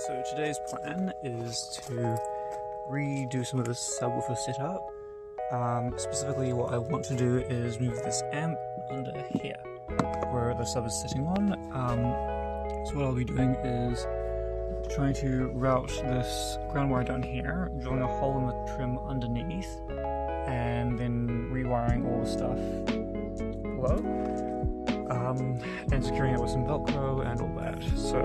So today's plan is to redo some of the subwoofer setup. Specifically what I want to do is move this amp under here, where the sub is sitting on. So what I'll be doing is trying to route this ground wire down here, drilling a hole in the trim underneath, and then rewiring all the stuff below, and securing it with some Velcro and all that. So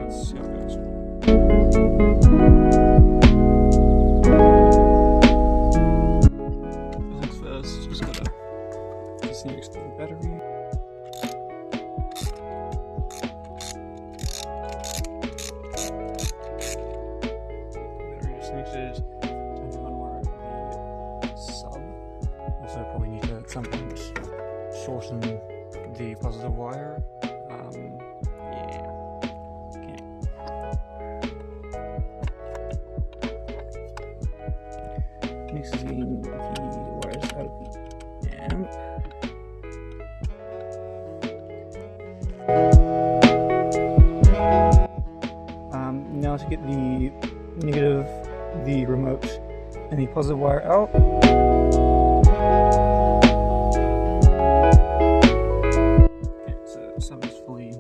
let's see how it goes. First things first, just gotta disconnect the battery. Battery disconnected. Time to unwire the sub. Also probably need to at some point shorten the positive wire. Mixing the wires out of the amp. Now to get the negative, the remote, and the positive wire out. Okay, so sub is fully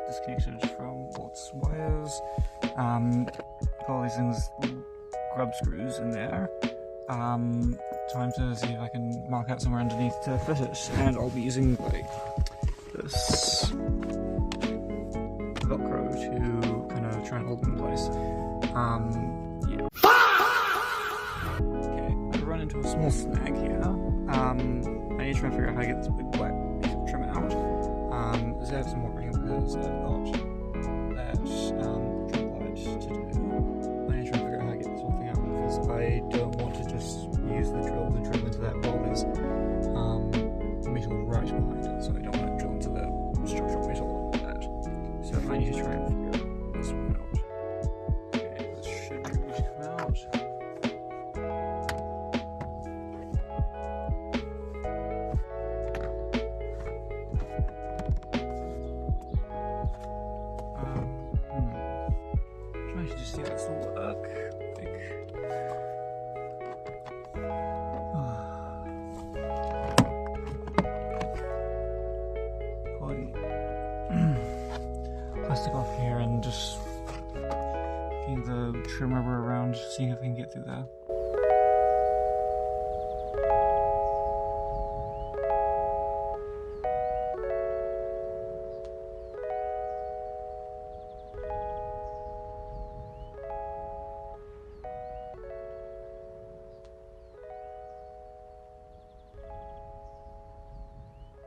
disconnected from all its wires. Got all these things, grub screws in there. Time to see if I can mark out somewhere underneath to fit it, and I'll be using like this Velcro to kind of try and hold them in place. Yeah. Okay, I run into a small snag here. I need to try and figure out how to get this big black piece of trim out. So I have some working because I've got that trim light to do. I need to try and figure out how to get this whole thing out because I don't want to just use the drill to drill into that while there's metal right behind it, so I don't want to drill into the structural metal and all that. So I need to try and figure this one out. Okay, this should be able to come out. Trying to just see if this will work. Plastic off here and just getting the trim rubber around, seeing if I can get through there.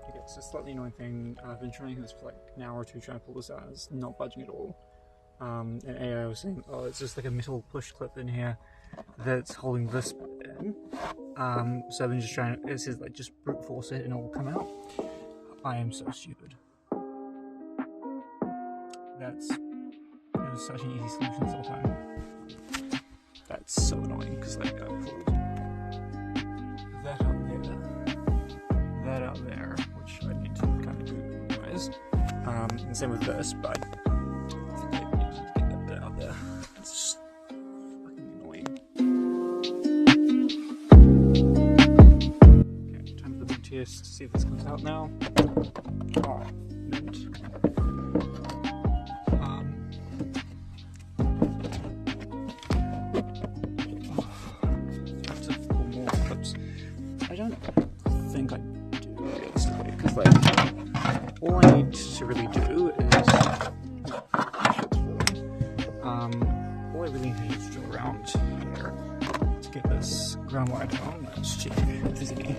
Okay, so slightly annoying thing, I've been trying this for like an hour or two trying to pull this out, and it's not budging at all. And AI was saying, oh, it's just like a metal push clip in here that's holding this in. So I've been just trying to, it says like just brute force it and it will come out. I am so stupid. It was such an easy solution this whole time. That's so annoying, because like I pulled that out there, that out there, which I need to kind of do anyways. And same with this, but I think I need to get that bit out there. It's just fucking annoying. Okay, time for the big test to see if this comes out now. Oh, mint. To pull more clips. I don't think I do realistically, because like all I need to really do is all I really need is to drill around here to get this ground wire down. Let's check if there's any.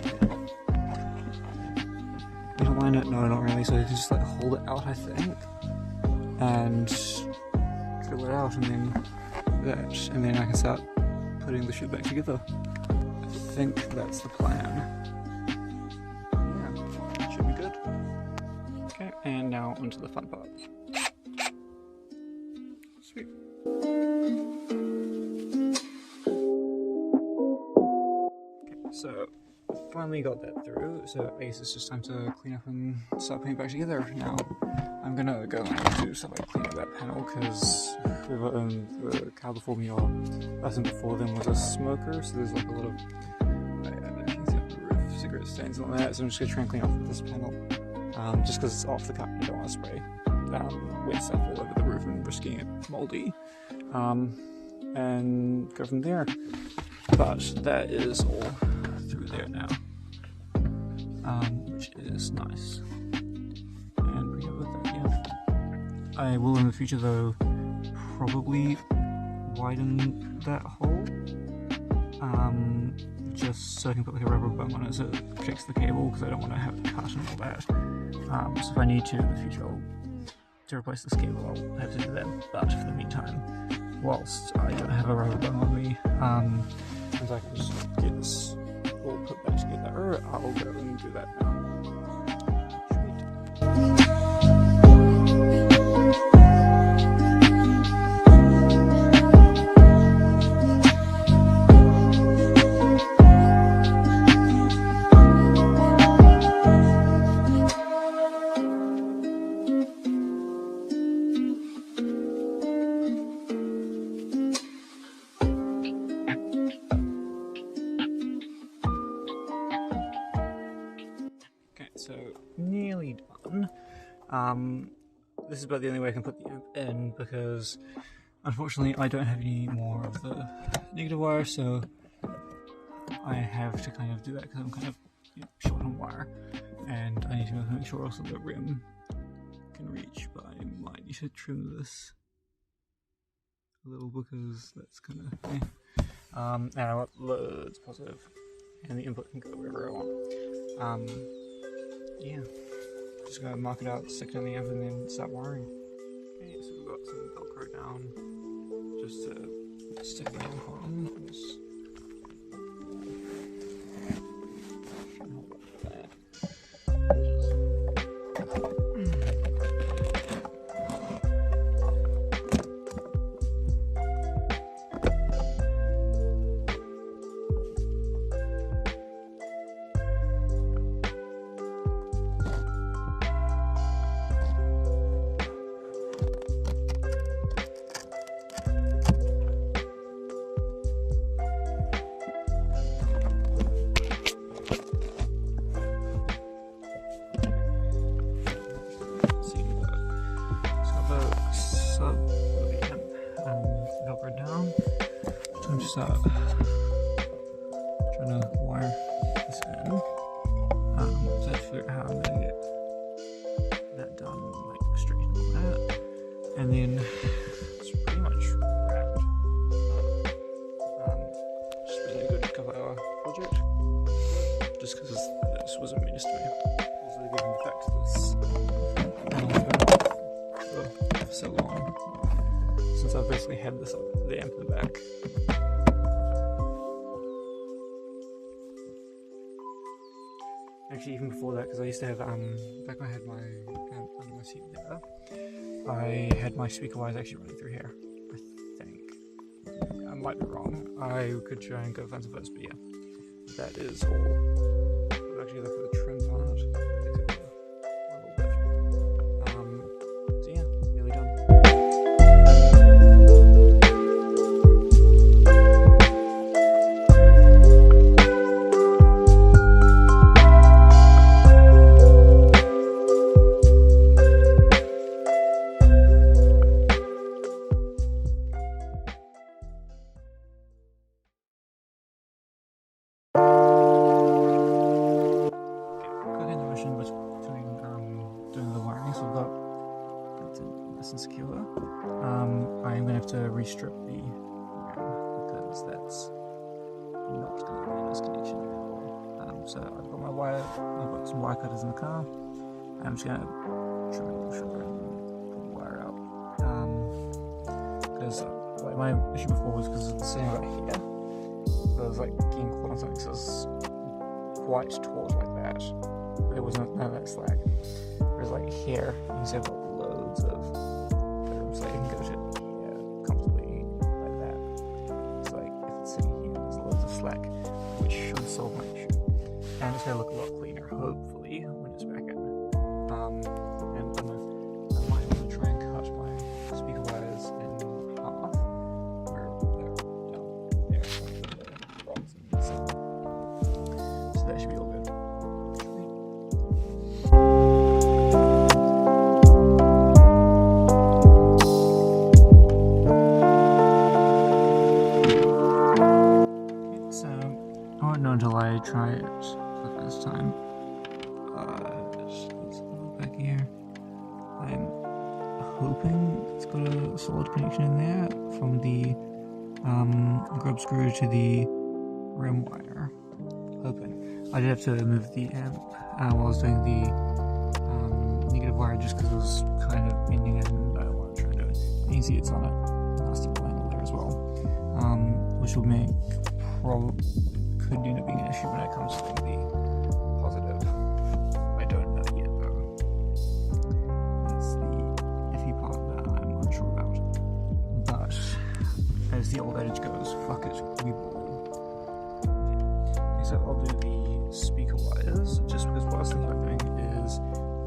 Need to line it? No, not really. So I can just like hold it out, I think, and drill it out, and then that, and then I can start putting the shit back together. I think that's the plan. Yeah, should be good. Okay, and now onto the fun part. Sweet. Okay, so finally got that through, so I guess it's just time to clean up and start putting it back together now. I'm gonna go and do stuff like clean up that panel, because the car before me, or person before them, was a smoker, so there's like a lot of, I don't know if you can see on the roof, cigarette stains and all that, so I'm just gonna try and clean off this panel. Just because it's off the car, I don't want to spray wet stuff all over the roof and risking it mouldy. And go from there. But that is all through there now, which is nice. And pretty good with that, yeah. I will in the future though probably widen that hole, just so I can put like a rubber bum on it so it protects the cable, because I don't want to have to cut and all that. So if I need to in the future, to replace this cable, I'll have to do that. But for the meantime, whilst I don't have a rubber bum on me, as I can just get this all put back together, I'll go and do that now. So, nearly done. This is about the only way I can put the amp in, because unfortunately I don't have any more of the negative wire, so I have to kind of do that because I'm kind of short on wire, and I need to make sure also the rim can reach, but I might need to trim this a little because that's kind of and I want loads positive, and the input can go wherever I want. Yeah, just gotta mark it out, stick it in the amp, and then start wiring. Okay, so we've got some Velcro down just to stick the amp on. Start trying to wire this in. So I have to figure out how I'm gonna get that done, like straight and all that. And then it's pretty much wrapped up. Just really good couple-hour project. Just because this wasn't meant to be. Also given the fact that this for so long. Since I've basically had this the amp in the back. Actually, even before that, because I used to have, back when I had my amp under my seat there, I had my speaker wires actually running through here, I think. I might be wrong. I could try and go find some photos, but yeah, that is all. I'll actually look at the trim part. So yeah, nearly done. Doing the wiring, so we've got that's nice and secure. I'm gonna have to restrip the RAM because that's not gonna be a nice connection anymore. So I've got my wire, I've got some wire cutters in the car. I'm just gonna trim a little sugar and pull the wire out. Because like my issue before was because of the setting right here. So I was like getting caught on something, so it's quite taut like that. There was none of that slack. Whereas like here, you can see I've got loads of room, so I can go to here comfortably like that. So like if it's sitting here, there's loads of slack, which should solve my issue. And it's immediately when it's back in. And I might even try and cut my speaker wires in half, where they're down there, the rocks and stuff. So that should be all good. So I won't know until I try it for the first time. Let's go back here. I'm hoping it's got a solid connection in there from the grub screw to the rim wire. Hoping. I did have to move the amp while I was doing the negative wire just because it was kind of bending it and I don't want to try to do it. You can see it's on a nasty little angle there as well, which will make could end up being an issue when it comes to the positive. I don't know yet though. That's the iffy part that I'm unsure about. But as the old adage goes, fuck it, we ball. Okay, so I'll do the speaker wires just because what I was thinking about doing is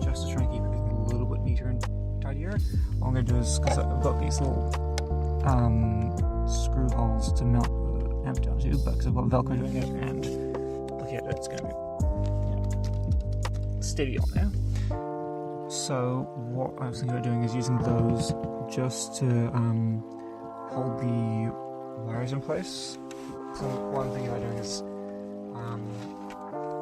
just to try and keep everything a little bit neater and tidier. What I'm going to do is, because I've got these little screw holes to mount amp down to, but because I've got Velcro doing it and look at it, it's going to be steady on there. So what I was thinking about doing is using those just to hold the wires in place. So one thing I'm doing is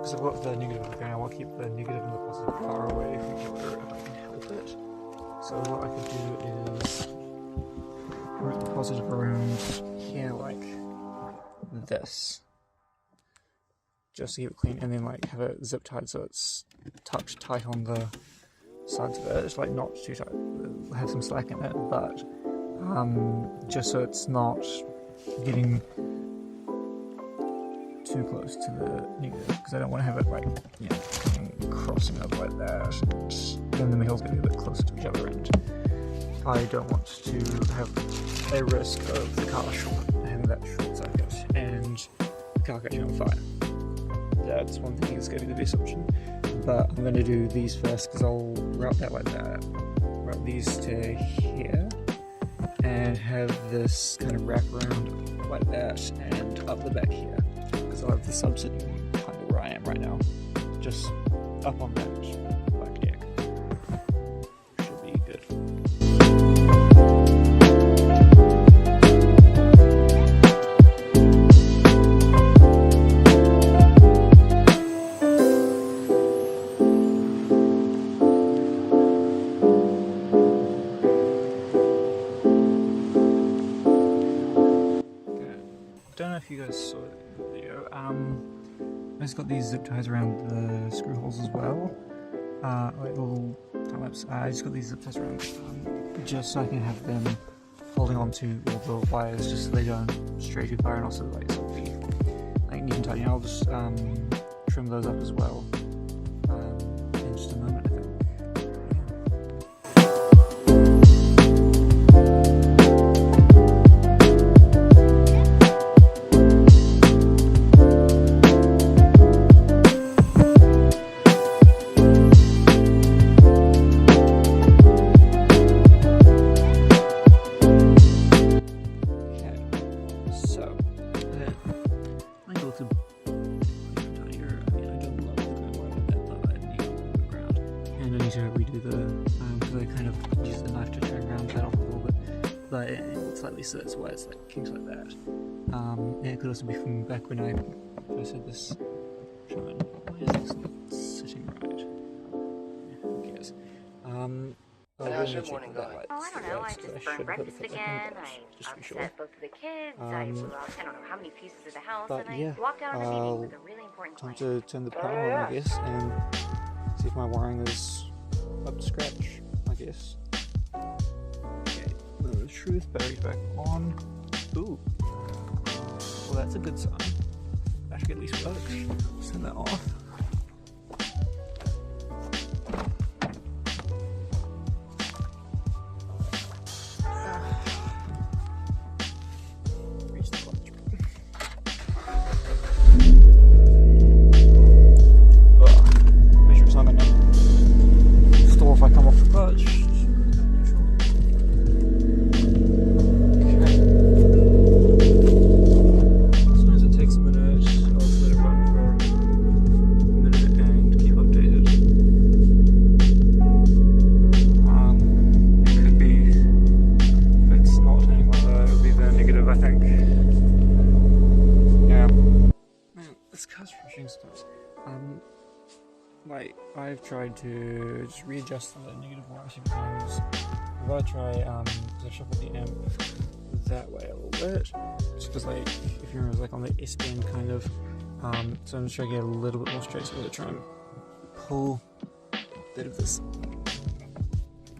because I've got the negative on the ground, I want to keep the negative and the positive far away from each other if I can help it. So what I could do is route the positive around here like this, just to keep it clean, and then like have it zip tied so it's tucked tight on the sides of it. It's like not too tight, have some slack in it, but just so it's not getting too close to the negative, because I don't want to have it like, you know, crossing up like that, and then the metal's going to be a bit closer to each other, and I don't want to have a risk of the car having that short circuit and the car catching on fire. That's one thing that's going to be the best option, but I'm going to do these first because I'll route that like that, route these to here, and have this kind of wrap around like that and up the back here, because I'll have the sub sitting kind of where I am right now, just up on that back deck. Should be good. Don't know if you guys saw it in the video. I just got these zip ties around the screw holes as well. Like little time lapse. I just got these zip ties around just so I can have them holding on to all the wires just so they don't stray too far, and also like sort of be like neat and tidy. And I'll just trim those up as well in just a moment, I think. To redo the because I kind of use the knife to turn around that off a little bit, but it slightly sits where it's like kinks like that. And it could also be from back when I first had this showing. Why is this not sitting right? Yeah, who cares? How's your morning going? Oh, I don't know. I just burned breakfast again. I upset both of the kids. I blew out I don't know how many pieces of the house, and I walked out on a meeting with a really important time client. to turn the power on, I guess, and see if my wiring is up to scratch, I guess. Okay, the truth battery's back on. Ooh. Well, that's a good sign. Battery at least works. Let's turn that off. Reach the clutch. Measure like, I've tried to just readjust the negative wire a few times. If I try to shuffle the amp that way a little bit, just because, like, if you're like on the S bend kind of, so I'm just trying to get a little bit more straight, so I'm going to try and pull a bit of this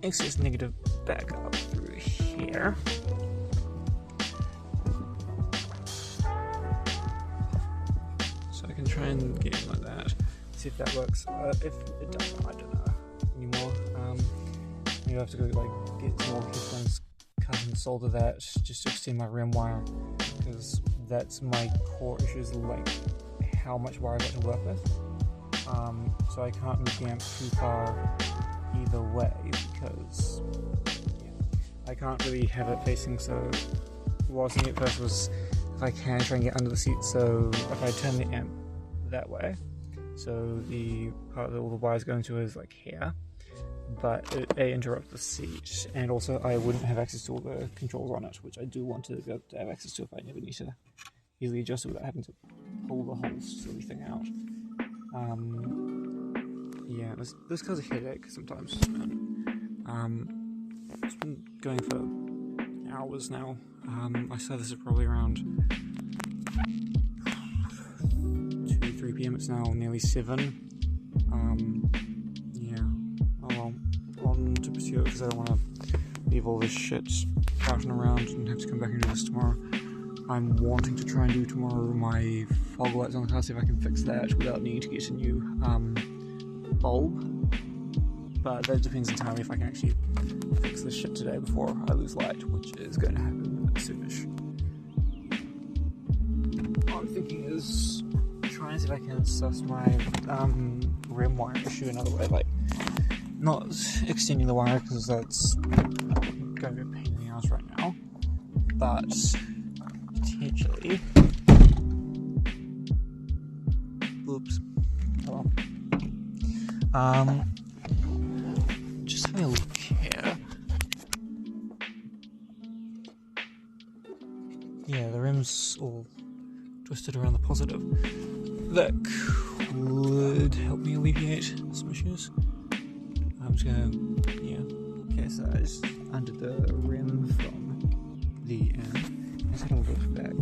excess negative back up through here. So I can try and get it like that, see if that works. If it doesn't, I don't know anymore. Maybe I have to go like get some more headphones, cut and solder that just to extend my REM wire, because that's my core issue, is like how much wire I've got to work with. So I can't move the amp too far either way, because I can't really have it facing. So what I was thinking at first was, if I can try and get under the seat, so if I turn the amp that way, so the part that all the wires go into is like here, but it interrupts the seat, and also I wouldn't have access to all the controls on it, which I do want to be able to have access to if I never need to easily adjust it without having to pull the whole silly thing out. Yeah, this causes a headache sometimes. It's been going for hours now. I started this at probably around 2-3 PM. It's now nearly 7. Yeah. Oh well. On to pursue it, because I don't want to leave all this shit routing around and have to come back and do this tomorrow. I'm wanting to try and do tomorrow my fog lights on the car, see if I can fix that without needing to get a new bulb. But that depends entirely if I can actually fix this shit today before I lose light, which is going to happen soonish. What I'm thinking is trying to see if I can suss my REM wire issue another way, like not extending the wire, because that's going to be a pain in the ass right now, but potentially, oops, hello, just having a look here. Yeah, the REM's all twisted around the positive. That could help me alleviate some issues. I'm just gonna, okay, so I just undid the REM from the end. Let's have a look back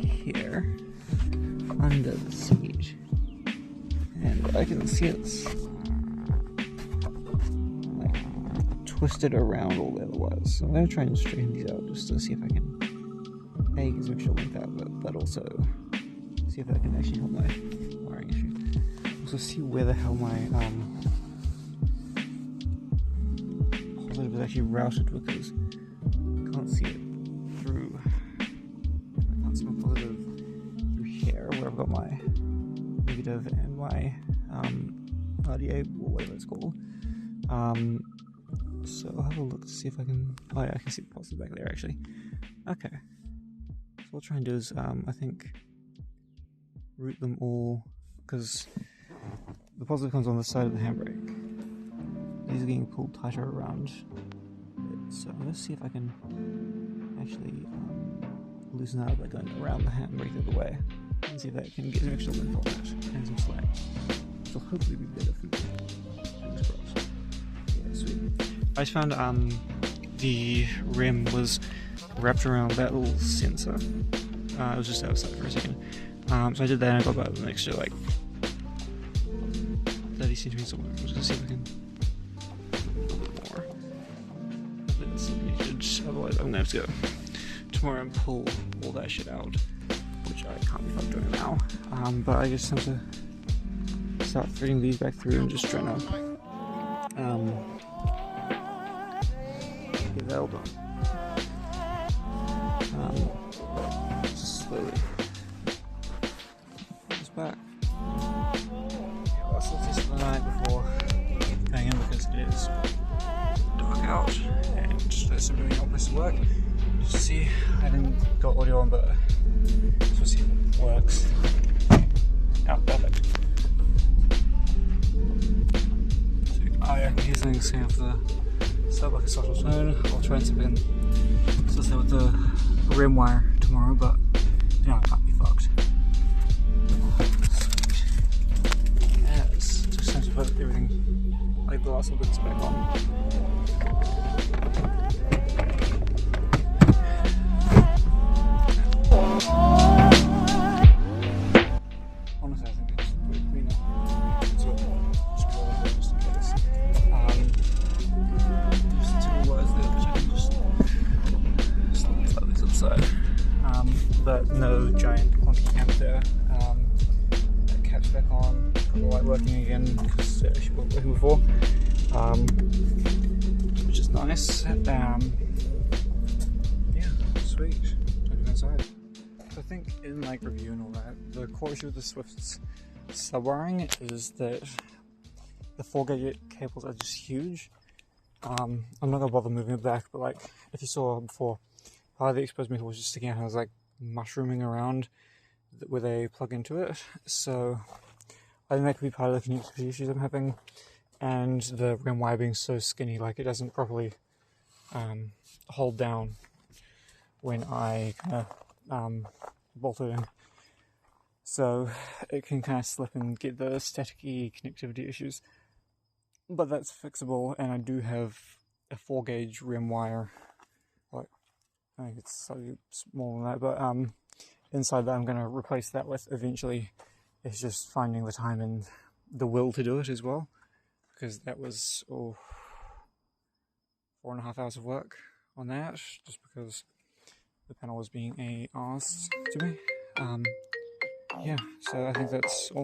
here under the seat, and I can see it's like twisted around all the other wires. So I'm going to try and straighten these out just to see if I can get some extra length out of it, but also see if that can actually help my wiring issue. Also see where the hell my positive is actually routed, because I can't see it through. I can't see my positive through here, where I've got my negative and my RDA, or whatever it's called. So I'll have a look to see if I can. Oh yeah, I can see the positive back there actually. Okay. So what I'll try and do is, I think, route them all, because the positive comes on the side of the handbrake. These are getting pulled tighter around it, so I'm going to see if I can actually loosen that up by going around the handbrake the other way, and see if that can get some extra length on that and some slack, which will hopefully be better for me. Fingers crossed. Yeah, sweet. I just found the REM was wrapped around that little sensor. It was just outside for a second. So I did that, and I got about an extra like 30 centimeters or whatever. I'm just gonna see if I can a little bit more. It's needed. Otherwise, I'm gonna have to go tomorrow and pull all that shit out, which I can't be fucked doing now. But I just have to start threading these back through and just trying to get that all done. Just slowly. Just back. Yeah, I'll still test the night before going in, because it is dark out and there's some really obvious work. Just to see, I haven't got audio on, but just to see if it works. Yeah, perfect. So I can hear something saying off the sub like a subtle tone. I'll try and see if I can assist that with the REM wire tomorrow, but yeah, I can't be fucked. Sweet. As wiring, like the last little bits back on. Honestly, I think they just put it cleaner. So, just roll it just in case. There's two wires there, which I can just slide this upside. But no giant clunky cap there. That cap's back on, got the light working again because she wasn't working before, which is nice. Yeah, sweet. Time to go inside. So I think in like review and all that, the core issue with the Swift's sub-wiring is that the 4-gauge cables are just huge. I'm not gonna bother moving it back, but like if you saw before, part of the exposed metal was just sticking out and I was like mushrooming around where they plug into it. So I think that could be part of the connectivity issues I'm having, and the RAM wire being so skinny, like it doesn't properly hold down when I kind of bolt it in. So it can kind of slip and get the staticky connectivity issues. But that's fixable, and I do have a 4-gauge RAM wire. Like, I think it's slightly smaller than that, but inside that I'm going to replace that with eventually. It's just finding the time and the will to do it as well, because that was 4.5 hours of work on that, just because the panel was being a arse to me. Yeah, so I think that's all.